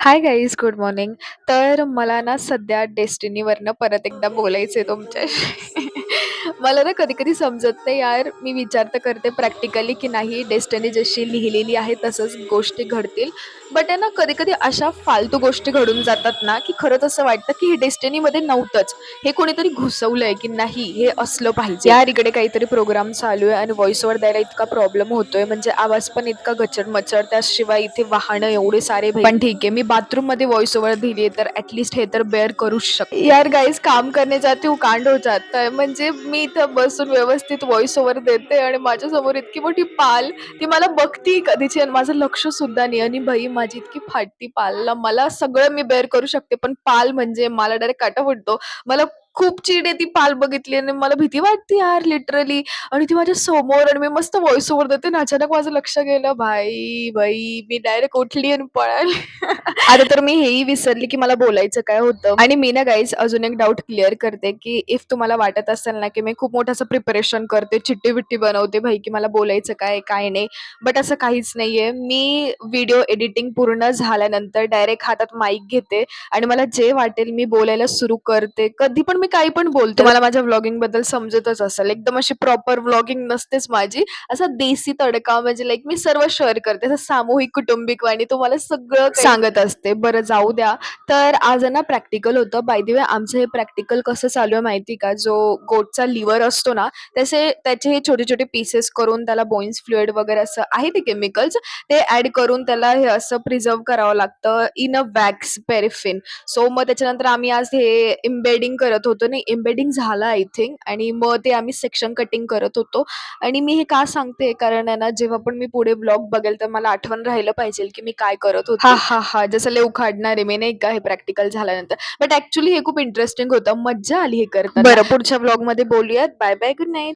Hi guys, good morning. तर मला ना सध्या डेस्टिनीवरनं परत एकदा बोलायचं आहे तुमच्याशी. मला ना कधी-कधी समजत नाही यार, मी विचार तर करते प्रॅक्टिकली की नाही डेस्टिनी जशी लिहिलेली आहे तसंच गोष्टी घडतील. बट आहे ना कधी-कधी अशा फालतू गोष्टी घडून जातात ना, की खरंच असं वाटतं की हे डेस्टिनीमध्ये नव्हतंच. हे कोणीतरी घुसवलंय की नाही हे असलं पाहिजे. यार इकडे काहीतरी प्रोग्राम चालू आहे आणि व्हॉईस ओव्हर द्यायला इतका प्रॉब्लेम होतोय म्हणजे आवाज पण इतका गचड-मचड त्याशिवाय इथे वाहनं एवढे सारे पण ठीक आहे मी बाथरूममध्ये व्हॉईस ओव्हर दिली तर ॲटलीस्ट हे तर बेअर करूच शकते. यार गाईज काम करने जाती हूँ कांड हो जाता है. म्हणजे मी इथं बसून व्यवस्थित व्हॉईस ओव्हर देते आणि माझ्यासमोर इतकी मोठी पाल ती मला बघती कधीची आणि माझं लक्ष सुद्धा नाही आणि बाई माझी इतकी फाटती पालला मला सगळं मी बेअर करू शकते पण पाल म्हणजे मला डायरेक्ट काटा फुटतो. मला खूप चीड येते पाल बघितली आणि मला भीती वाटते यार लिटरली आणि ती माझ्या समोर आणि मी मस्त व्हॉईस ओव्हर देते आणि अचानक माझं लक्ष गेलं भाई बाई मी डायरेक्ट उठली आणि पळाली. आता तर मी हेही विसरली की मला बोलायचं काय होतं आणि मी ना गाईज अजून एक डाऊट क्लिअर करते की इफ तुम्हाला वाटत असेल ना की मी खूप मोठं असं प्रिपरेशन करते चिट्टी-बिट्टी बनवते भाई की मला बोलायचं काय काय नाही बट असं काहीच नाहीये. मी व्हिडिओ एडिटिंग पूर्ण झाल्यानंतर डायरेक्ट हातात माईक घेते आणि मला जे वाटेल मी बोलायला सुरू करते. कधी पण मी काही पण बोलते. तुम्हाला माझ्या व्लॉगिंगबद्दल समजतच असेल. एकदम अशी प्रॉपर व्लॉगिंग नसतेच माझी. असा देसी तडका म्हणजे लाइक मी सर्व शेअर करते. असं सामूहिक कुटुंबिक वाणी तुम्हाला सगळं काही सांगत असते. बरं जाऊ द्या. तर आज आहे ना प्रॅक्टिकल होतं. बाय द वे आमचं हे प्रॅक्टिकल कसं चालू आहे माहिती का? जो गोटचा लिव्हर असतो ना, त्याचे हे छोटे-छोटे पीसेस करून त्याला बोन्स फ्लुइड वगैरे असं आहे ते केमिकल्स ते ॲड करून त्याला हे असं प्रिझर्व्ह करावं लागतं in a wax paraffin. So मग त्याच्यानंतर आम्ही आज हे एम्बेडिंग करत होतो. नाही एम्बेडिंग झालं आय थिंक आणि मग ते आम्ही सेक्शन कटिंग करत होतो आणि मी हे का सांगते कारण आहे ना जेव्हा पण मी पुढे व्लॉग बघेल तर मला आठवण राहिलं पाहिजे की मी काय करत होते. हां. जसं लय उखाडणार आहे मी नाही का हे प्रॅक्टिकल झाल्यानंतर. बट ॲक्चुअली हे खूप इंटरेस्टिंग होतं. मज्जा आली हे करताना. बरं पुढच्या व्लॉगमध्ये बोलूयात. Bye bye. Good night.